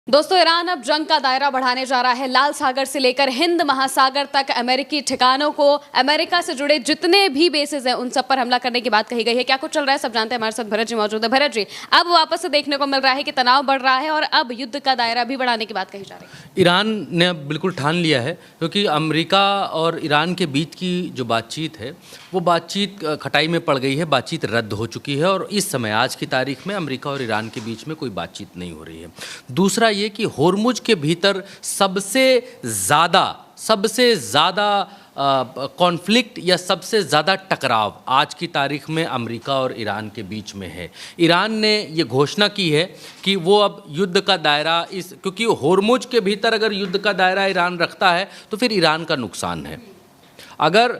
दोस्तों, ईरान अब जंग का दायरा बढ़ाने जा रहा है। लाल सागर से लेकर हिंद महासागर तक अमेरिकी ठिकानों को, अमेरिका से जुड़े जितने भी बेसेस हैं उन सब पर हमला करने की बात कही गई है। क्या कुछ चल रहा है सब जानते हैं। हमारे साथ भरत जी मौजूद है। भरत जी, अब वापस से देखने को मिल रहा है कि तनाव बढ़ रहा है और अब युद्ध का दायरा भी बढ़ाने की बात कही जा रही है। ईरान ने अब बिल्कुल ठान लिया है, क्योंकि अमेरिका और ईरान के बीच की जो बातचीत है वो बातचीत खटाई में पड़ गई है, बातचीत रद्द हो चुकी है और इस समय आज की तारीख में अमेरिका और ईरान के बीच में कोई बातचीत नहीं हो रही है। दूसरा ये कि होर्मुज के भीतर सबसे ज़्यादा कॉन्फ्लिक्ट या सबसे ज़्यादा टकराव आज की तारीख में अमेरिका और ईरान के बीच में है। ईरान ने ये घोषणा की है कि वो अब युद्ध का दायरा क्योंकि होर्मुज के भीतर अगर युद्ध का दायरा ईरान रखता है तो फिर ईरान का नुकसान है। अगर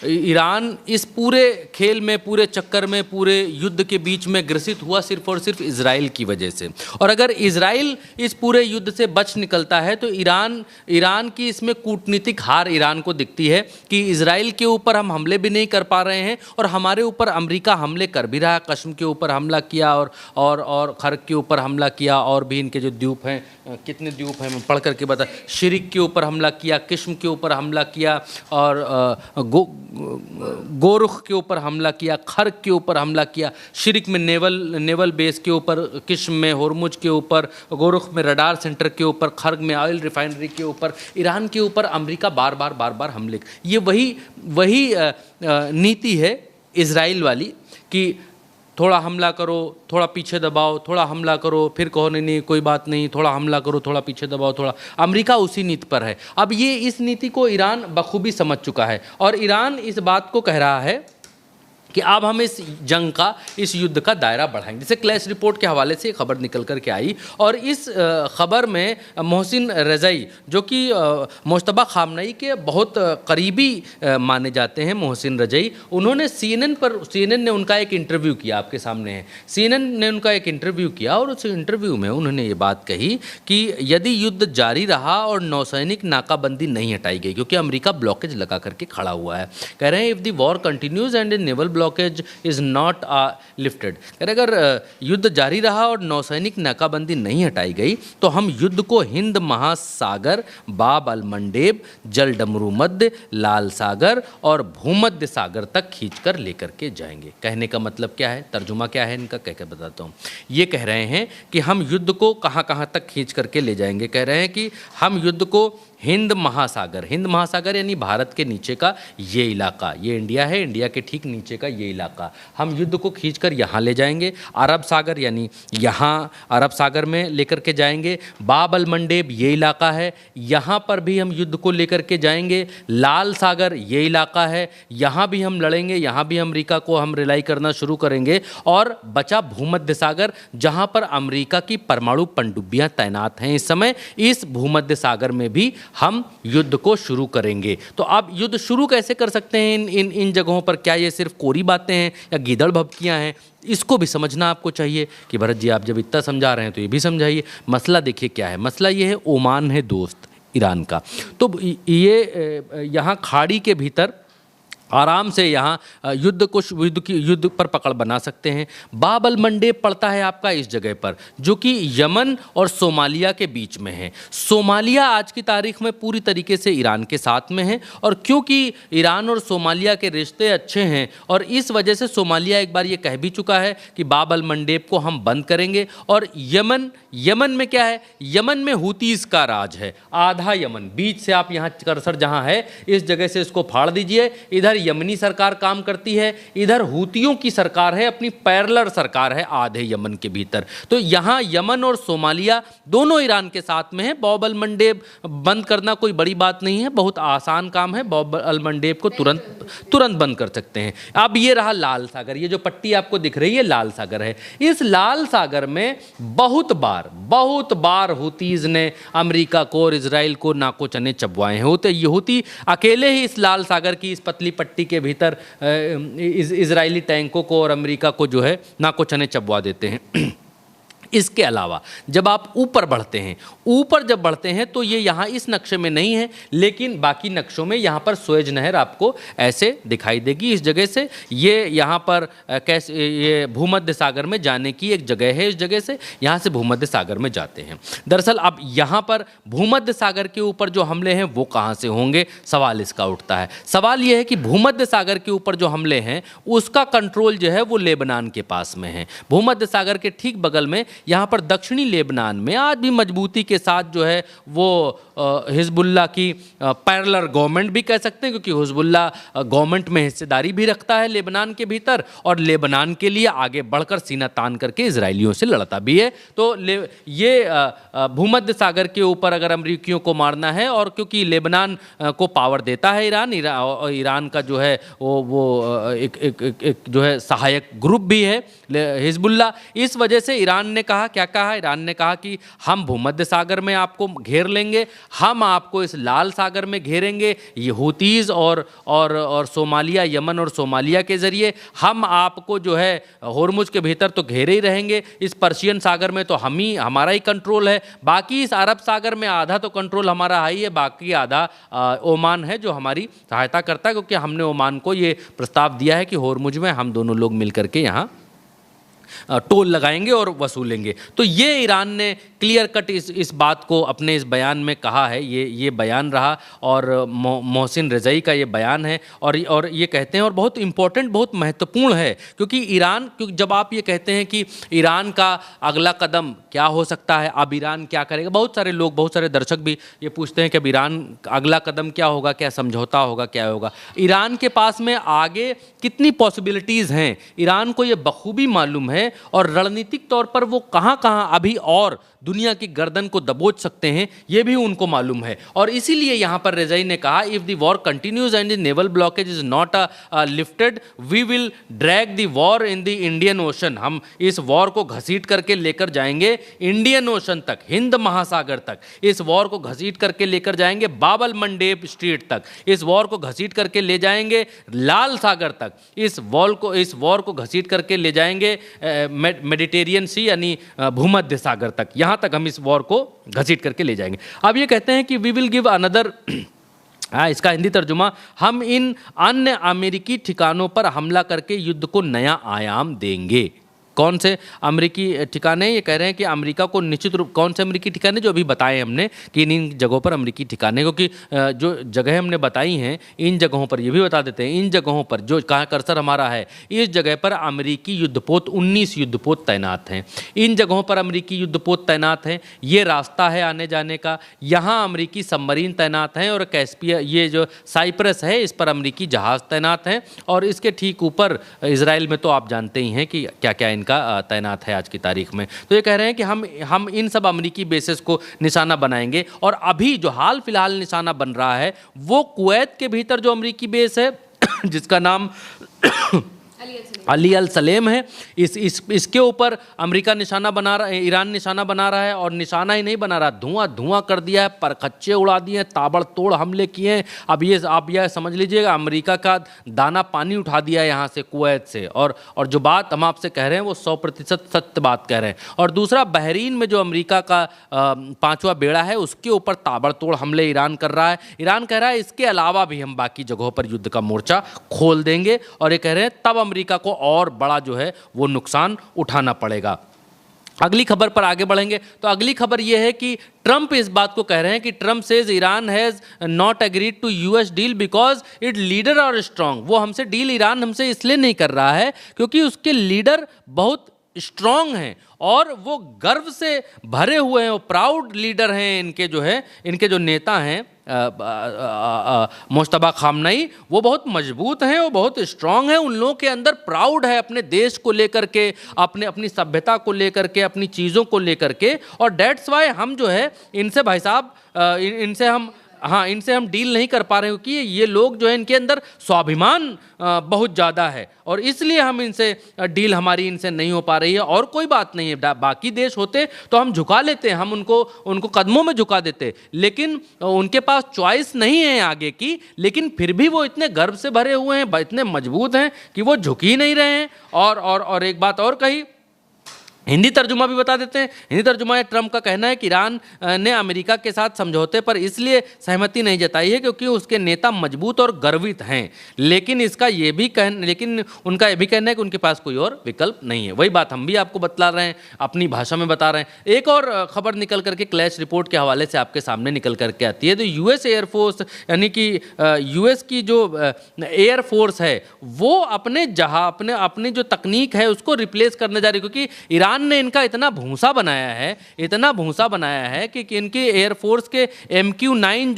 ईरान इस पूरे खेल में, पूरे चक्कर में, पूरे युद्ध के बीच में ग्रसित हुआ सिर्फ और सिर्फ इजराइल की वजह से, और अगर इजराइल इस पूरे युद्ध से बच निकलता है तो ईरान की इसमें कूटनीतिक हार ईरान को दिखती है कि इजराइल के ऊपर हम हमले भी नहीं कर पा रहे हैं और हमारे ऊपर अमेरिका हमले कर भी रहा है। कश्म के ऊपर हमला किया और खर्क के ऊपर हमला किया, और भी इनके जो द्वीप हैं, कितने द्वीप हैं मैं पढ़ करके बता, शिरिक के ऊपर हमला किया, किस्म के ऊपर हमला किया और गोरुख के ऊपर हमला किया, खर्क के ऊपर हमला किया, शिरिक में नेवल बेस के ऊपर, किस्म में होर्मुज के ऊपर, गोरुख में रडार सेंटर के ऊपर, खर्क में ऑयल रिफाइनरी के ऊपर, ईरान के ऊपर अमेरिका बार बार हमले। ये वही नीति है इजराइल वाली कि थोड़ा हमला करो, थोड़ा पीछे दबाओ, थोड़ा हमला करो, फिर कहो नहीं कोई बात नहीं, थोड़ा हमला करो, थोड़ा पीछे दबाओ, थोड़ा। अमेरिका उसी नीति पर है। अब ये इस नीति को ईरान बखूबी समझ चुका है और ईरान इस बात को कह रहा है कि अब हम इस जंग का, इस युद्ध का दायरा बढ़ाएंगे। जैसे क्लैश रिपोर्ट के हवाले से खबर निकल कर के आई और इस खबर में मोहसिन रज़ाई, जो कि मुश्तबा खामनेई के बहुत करीबी माने जाते हैं, मोहसिन रज़ाई, उन्होंने CNN ने उनका एक इंटरव्यू किया, आपके सामने है। CNN ने उनका एक इंटरव्यू किया और उस इंटरव्यू में उन्होंने ये बात कही कि यदि युद्ध जारी रहा और नौसैनिक नाकाबंदी नहीं हटाई गई, क्योंकि अमेरिका ब्लॉकेज लगा करके खड़ा हुआ है, कह रहे हैं if the war continues and naval blockage is not lifted, अगर युद्ध जारी रहा और नौसैनिक नाकाबंदी नहीं हटाई गई तो हम युद्ध को हिंद महासागर, बाब अल मंडेब, जल डमरू मध्य, लाल सागर और भूमध्य सागर तक खींचकर लेकर के जाएंगे। कहने का मतलब क्या है, तर्जुमा क्या है इनका, कह के बताता हूँ। ये कह रहे हैं कि हम युद्ध को कहाँ कहाँ तक खींच करके ले जाएंगे। कह रहे हैं कि हम युद्ध को हिंद महासागर यानी भारत के नीचे का ये इलाका, ये इंडिया है, इंडिया के ठीक नीचे का ये इलाका, हम युद्ध को खींचकर यहाँ ले जाएंगे। अरब सागर यानी यहाँ अरब सागर में लेकर के जाएंगे। बाब अल मंडेब ये इलाका है, यहाँ पर भी हम युद्ध को लेकर के जाएंगे। लाल सागर ये इलाका है, यहाँ भी हम लड़ेंगे, यहाँ भी अमेरिका को हम रिलाई करना शुरू करेंगे। और बचा भूमध्य सागर, जहाँ पर अमेरिका की परमाणु पनडुब्बियाँ तैनात हैं इस समय, इस भूमध्य सागर में भी हम युद्ध को शुरू करेंगे। तो आप युद्ध शुरू कैसे कर सकते हैं इन जगहों पर? क्या ये सिर्फ कोरी बातें हैं या गीदड़ भभकियां हैं? इसको भी समझना आपको चाहिए कि भरत जी आप जब इतना समझा रहे हैं तो ये भी समझाइए। मसला देखिए क्या है, मसला ये है ओमान है दोस्त ईरान का। तो ये यहाँ खाड़ी के भीतर आराम से यहाँ युद्ध पर पकड़ बना सकते हैं। बाब अल मंडेब पड़ता है आपका इस जगह पर, जो कि यमन और सोमालिया के बीच में है। सोमालिया आज की तारीख में पूरी तरीके से ईरान के साथ में है और क्योंकि ईरान और सोमालिया के रिश्ते अच्छे हैं और इस वजह से सोमालिया एक बार ये कह भी चुका है कि बाब अल मंडेब को हम बंद करेंगे। और यमन में क्या है, यमन में हुतीस का राज है, आधा यमन, बीच से आप यहाँ कर्सर जहाँ है इस जगह से इसको फाड़ दीजिए, इधर यमनी सरकार काम करती है, इधर हूतियों की सरकार है, अपनी पैरेलल सरकार है आधे यमन के भीतर। तो यहाँ यमन और सोमालिया दोनों ईरान के साथ में है। बाब अल मंडेब बंद करना कोई बड़ी बात नहीं है, बहुत आसान काम है। बाब अल मंडेब को तुरंत बंद कर सकते हैं। अब ये रहा लाल सागर, ये जो पट्टी आपको दिख रही है लाल सागर है। इस लाल सागर में बहुत बार हुतीज ने अमेरिका को और इजराइल को नाको चने चबवाए हैं। ये हूती अकेले ही इस लाल सागर की इस पतली पट्टी के भीतर इजरायली टैंकों को और अमेरिका को जो है नाको चने चबवा देते हैं। इसके अलावा जब आप ऊपर बढ़ते हैं, ऊपर जब बढ़ते हैं तो ये यहाँ इस नक्शे में नहीं है, लेकिन बाकी नक्शों में यहाँ पर सुएज नहर आपको ऐसे दिखाई देगी। इस जगह से ये यहाँ पर कैसे ये भूमध्य सागर में जाने की एक जगह है। इस जगह से यहाँ से भूमध्य सागर में जाते हैं। दरअसल अब यहाँ पर भूमध्य सागर के ऊपर जो हमले हैं वो कहाँ से होंगे, सवाल इसका उठता है। सवाल ये है कि भूमध्य सागर के ऊपर जो हमले हैं उसका कंट्रोल जो है वो लेबनान के पास में है। भूमध्य सागर के ठीक बगल में यहाँ पर दक्षिणी लेबनान में आज भी मजबूती के साथ जो है वो हिजबुल्लाह की पैरेलल गवर्नमेंट भी कह सकते हैं, क्योंकि हिजबुल्लाह गवर्नमेंट में हिस्सेदारी भी रखता है लेबनान के भीतर, और लेबनान के लिए आगे बढ़कर सीना तान करके इजरायलियों से लड़ता भी है। तो ये भूमध्य सागर के ऊपर अगर अमरीकियों को मारना है, और क्योंकि लेबनान को पावर देता है ईरान का जो है वो एक जो है सहायक ग्रुप भी है हिजबुल्लाह, इस वजह से ईरान ने कहा, क्या कहा ईरान ने कहा कि हम भूमध्य सागर में आपको घेर लेंगे, हम आपको इस लाल सागर में घेरेंगे, ये हूतीज़ और सोमालिया, यमन और सोमालिया के ज़रिए हम आपको जो है होर्मुज के भीतर तो घेरे ही रहेंगे, इस पर्शियन सागर में तो हमारा ही कंट्रोल है, बाकी इस अरब सागर में आधा तो कंट्रोल हमारा है ही है, बाकी आधा ओमान है जो हमारी सहायता करता है, क्योंकि हमने ओमान को ये प्रस्ताव दिया है कि होर्मुज में हम दोनों लोग मिलकर के यहाँ टोल लगाएंगे और वसूलेंगे। तो ये ईरान ने क्लियर कट इस बात को अपने इस बयान में कहा है। ये बयान रहा, और मोहसिन रज़ाई का ये बयान है, और ये कहते हैं, और बहुत इम्पोर्टेंट, बहुत महत्वपूर्ण है, क्योंकि जब आप ये कहते हैं कि ईरान का अगला कदम क्या हो सकता है, अब ईरान क्या करेगा, बहुत सारे लोग, बहुत सारे दर्शक भी ये पूछते हैं कि अब ईरान अगला कदम क्या होगा, क्या समझौता होगा, क्या होगा। ईरान के पास में आगे कितनी पॉसिबिलिटीज़ हैं ईरान को ये बखूबी मालूम है, और रणनीतिक तौर पर वो कहां कहां अभी और दुनिया की गर्दन को दबोच सकते हैं ये भी उनको मालूम है। और इसीलिए यहां पर रज़ाई ने कहा, if the war continues and the naval blockage is not lifted we will drag the war in the Indian Ocean. हम इस वॉर को घसीट करके लेकर जाएंगे इंडियन ओशन तक, हिंद महासागर तक, इस वॉर को घसीट करके लेकर जाएंगे बाबल मंडेब स्ट्रीट तक, इस वॉर को घसीट करके ले जाएंगे लाल सागर तक, इस वॉर को घसीट करके ले जाएंगे मेडिटेरियन सी यानी भूमध्य सागर तक, यहाँ तक हम इस वॉर को घसीट करके ले जाएंगे। अब ये कहते हैं कि वी विल गिव अनदर, इसका हिंदी तर्जुमा, हम इन अन्य अमेरिकी ठिकानों पर हमला करके युद्ध को नया आयाम देंगे। कौन से अमेरिकी ठिकाने, ये कह रहे हैं कि अमेरिका को निश्चित रूप, कौन से अमेरिकी ठिकाने, जो अभी बताए हमने कि इन जगहों पर अमेरिकी ठिकाने, क्योंकि जो जगह हमने बताई हैं इन जगहों पर, ये भी बता देते हैं, इन जगहों पर जो कहाँ कर्सर हमारा है, इस जगह पर अमेरिकी युद्धपोत 19 युद्धपोत तैनात हैं, इन जगहों पर अमेरिकी युद्धपोत तैनात हैं, ये रास्ता है आने जाने का, यहाँ अमेरिकी सबमरीन तैनात हैं, और कैस्पिया, ये जो साइप्रस है इस पर अमेरिकी जहाज़ तैनात हैं, और इसके ठीक ऊपर इसराइल में तो आप जानते ही हैं कि क्या क्या इनका तैनात है आज की तारीख में। तो ये कह रहे हैं कि हम इन सब अमेरिकी बेसेस को निशाना बनाएंगे। और अभी जो हाल फिलहाल निशाना बन रहा है वो कुवैत के भीतर जो अमेरिकी बेस है जिसका नाम अली अल सलेम है, इसके ऊपर अमेरिका निशाना बना रहा है, ईरान निशाना बना रहा है, और निशाना ही नहीं बना रहा, धुआं कर दिया है, परखच्चे उड़ा दिए, ताबड़तोड़ हमले किए हैं। अब ये आप यह समझ लीजिएगा अमेरिका का दाना पानी उठा दिया है यहाँ से, कुवैत से, और जो बात हम आपसे कह रहे हैं वो 100% सत्य बात कह रहे हैं। और दूसरा, बहरीन में जो अमेरिका का 5वां बेड़ा है उसके ऊपर ताबड़तोड़ हमले ईरान कर रहा है। ईरान कह रहा है इसके अलावा भी हम बाकी जगहों पर युद्ध का मोर्चा खोल देंगे, और ये कह रहे हैं तब अमेरिका को और बड़ा जो है वो नुकसान उठाना पड़ेगा। अगली खबर पर आगे बढ़ेंगे तो अगली खबर यह है कि ट्रंप इस बात को कह रहे हैं कि Trump says Iran has not agreed to US deal because it leader are strong. वो हमसे डील, ईरान हमसे इसलिए नहीं कर रहा है क्योंकि उसके लीडर बहुत स्ट्रांग हैं और वो गर्व से भरे हुए हैं, वो प्राउड लीडर हैं। इनके जो नेता हैं मुश्तबा खामनई, वो बहुत मजबूत हैं, वो बहुत स्ट्रांग हैं, उन लोगों के अंदर प्राउड है अपने देश को लेकर के, अपनी सभ्यता को लेकर के, अपनी चीज़ों को लेकर के। और डेट्स वाई हम जो है इनसे भाई साहब इनसे हम डील नहीं कर पा रहे क्योंकि ये लोग जो है इनके अंदर स्वाभिमान बहुत ज़्यादा है और इसलिए हम इनसे डील हमारी इनसे नहीं हो पा रही है। और कोई बात नहीं है, बाकी देश होते तो हम झुका लेते, हम उनको कदमों में झुका देते, लेकिन उनके पास चॉइस नहीं है आगे की। लेकिन फिर भी वो इतने गर्व से भरे हुए हैं, इतने मजबूत हैं कि वो झुक ही नहीं रहे हैं। और एक बात और कही हिंदी तर्जुमा भी बता देते हैं। हिंदी तर्जुमा है, ट्रंप का कहना है कि ईरान ने अमेरिका के साथ समझौते पर इसलिए सहमति नहीं जताई है क्योंकि उसके नेता मजबूत और गर्वित हैं, लेकिन उनका ये भी कहना है कि उनके पास कोई और विकल्प नहीं है। वही बात हम भी आपको बतला रहे हैं, अपनी भाषा में बता रहे हैं। एक और खबर निकल करके क्लैश रिपोर्ट के हवाले से आपके सामने निकल करके आती है। तो यूएस एयरफोर्स यानी कि यूएस की जो एयरफोर्स है वो अपनी जो तकनीक है उसको रिप्लेस करने जा रही है, क्योंकि ईरान ने इनका इतना भूसा बनाया है कि इनकी एयरफोर्स के MQ-9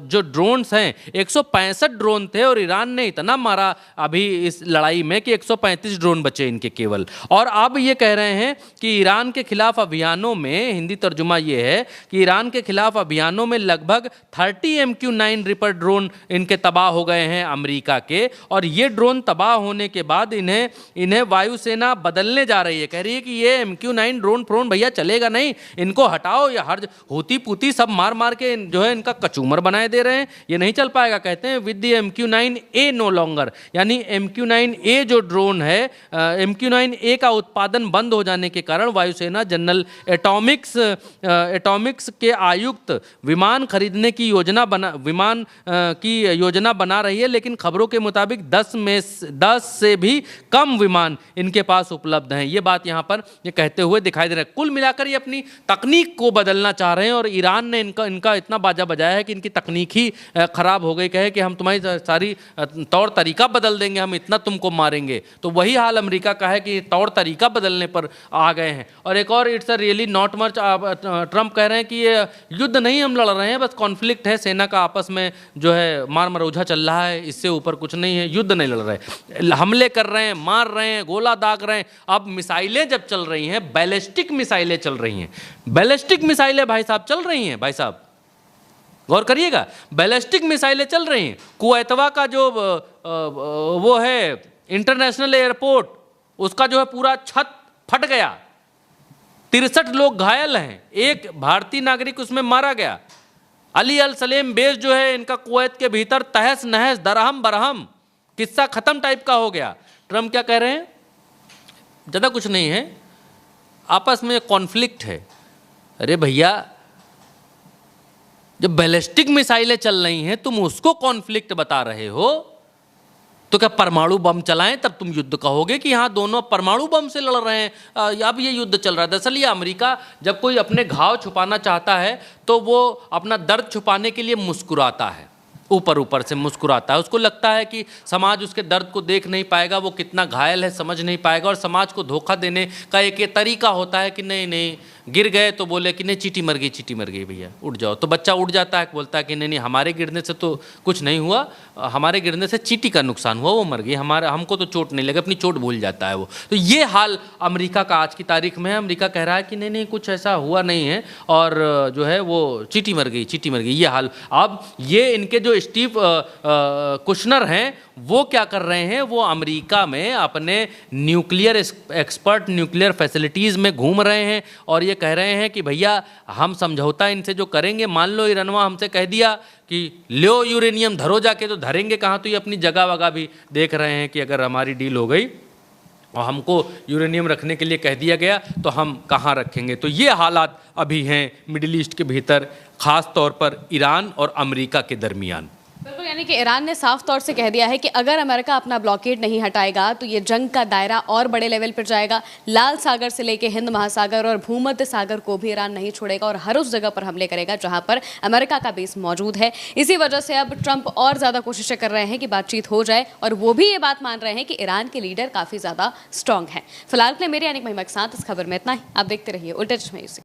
जो ड्रोन्स हैं, 165 ड्रोन थे और ईरान ने इतना मारा अभी इस लड़ाई में कि 135 ड्रोन बचे इनके केवल। और अब ये कह रहे हैं कि ईरान के खिलाफ अभियानों में, हिंदी तर्जुमा ये है कि ईरान के खिलाफ अभियानों में लगभग 30 MQ-9 रिपर ड्रोन इनके तबाह हो गए हैं अमेरिका के। और ये ड्रोन तबाह होने के बाद इन्हें वायुसेना बदलने जा रही है। कह रही है कि ये MQ-9 ड्रोन भैया चलेगा नहीं, इनको हटाओ, या हर होती पूती सब मार के जो है इनका कचूमर बनाए दे रहे हैं, ये नहीं चल पाएगा। कहते हैं with the MQ-9A no longer, यानी MQ-9A जो ड्रोन है, MQ-9A का उत्पादन बंद हो जाने के कारण वायुसेना जनरल एटॉमिक्स के आयुक्त विमान खरीदने की योजना बना रही है, लेकिन खबरों के मुताबिक 10 से भी कम विमान इनके पास उपलब्ध हैं। ये बात यहाँ पर ये कहते हुए दिखाई दे रहा है। कुल मिलाकर ये अपनी तकनीक को बदलना चाह रहे हैं और ईरान ने इनका इतना बाजा बजाया है कि इनकी तकनीक ही खराब हो गई। कहे कि हम तुम्हारी सारी तौर तरीका बदल देंगे, हम इतना तुमको मारेंगे। तो वही हाल अमेरिका का है कि तौर तरीका बदलने पर आ गए हैं। और एक और, it's a really not much, Trump कह रहे हैं कि ये युद्ध नहीं हम लड़ रहे हैं, बस कॉन्फ्लिक्ट है, सेना का आपस में जो है मार मरौझा चल रहा है, इससे ऊपर कुछ नहीं है, युद्ध नहीं लड़ रहे, हमले कर रहे हैं, मार रहे हैं, गोला दाग रहे हैं। अब मिसाइलें जब चल रही हैं, बैलिस्टिक मिसाइलें चल रही हैं, बैलिस्टिक मिसाइलें भाई साहब चल रही हैं, भाई साहब गौर करिएगा, बैलिस्टिक मिसाइलें चल रही हैं। कुवैतवा का जो वो है इंटरनेशनल एयरपोर्ट, उसका जो है पूरा छत फट गया, 63 लोग घायल हैं, एक भारतीय नागरिक उसमें मारा गया। अली अल सलेम बेस जो है इनका कुवैत के भीतर तहस नहस, दरहम बरहम, किस्सा खत्म टाइप का हो गया। ट्रंप क्या कह रहे हैं? ज़्यादा कुछ नहीं है, आपस में कॉन्फ्लिक्ट है। अरे भैया, जब बैलिस्टिक मिसाइलें चल रही हैं तुम उसको कॉन्फ्लिक्ट बता रहे हो, तो क्या परमाणु बम चलाएं तब तुम युद्ध कहोगे कि हाँ दोनों परमाणु बम से लड़ रहे हैं? अब ये युद्ध चल रहा है। दरअसल ये अमेरिका जब कोई अपने घाव छुपाना चाहता है तो वो अपना दर्द छुपाने के लिए मुस्कुराता है, ऊपर से मुस्कुराता है। उसको लगता है कि समाज उसके दर्द को देख नहीं पाएगा, वो कितना घायल है समझ नहीं पाएगा, और समाज को धोखा देने का एक ये तरीका होता है कि नहीं गिर गए तो बोले कि नहीं चींटी मर गई भैया, उठ जाओ। तो बच्चा उठ जाता है, बोलता है कि नहीं हमारे गिरने से तो कुछ नहीं हुआ, हमारे गिरने से चींटी का नुकसान हुआ, वो मर गई, हमको तो चोट नहीं लगी, अपनी चोट भूल जाता है वो। तो ये हाल अमेरिका का आज की तारीख में है। अमेरिका कह रहा है कि नहीं कुछ ऐसा हुआ नहीं है, और जो है वो चींटी मर गई, ये हाल। अब ये इनके जो स्टीव कुशनर हैं वो क्या कर रहे हैं, वो अमेरिका में अपने न्यूक्लियर एक्सपर्ट न्यूक्लियर फैसिलिटीज़ में घूम रहे हैं और ये कह रहे हैं कि भैया हम समझौता इनसे जो करेंगे, मान लो ईरानवा हमसे कह दिया कि लो यूरेनियम धरो जाके, तो धरेंगे कहाँ? तो ये अपनी जगह वगह भी देख रहे हैं कि अगर हमारी डील हो गई और हमको यूरेनियम रखने के लिए कह दिया गया तो हम कहाँ रखेंगे। तो ये हालात अभी हैं मिडिल ईस्ट के भीतर, ख़ास तौर पर ईरान और अमेरिका के दरमियान। बिल्कुल, यानी कि ईरान ने साफ तौर से कह दिया है कि अगर अमेरिका अपना ब्लॉकेड नहीं हटाएगा तो ये जंग का दायरा और बड़े लेवल पर जाएगा। लाल सागर से लेकर हिंद महासागर और भूमध्य सागर को भी ईरान नहीं छोड़ेगा और हर उस जगह पर हमले करेगा जहां पर अमेरिका का बेस मौजूद है। इसी वजह से अब ट्रंप और ज़्यादा कोशिशें कर रहे हैं कि बातचीत हो जाए, और वो भी ये बात मान रहे हैं कि ईरान के लीडर काफ़ी ज़्यादा स्ट्रांग हैं। फिलहाल के लिए मेरे यानी महिमा के साथ इस खबर में इतना ही। आप देखते रहिए उल्टे चश्मे।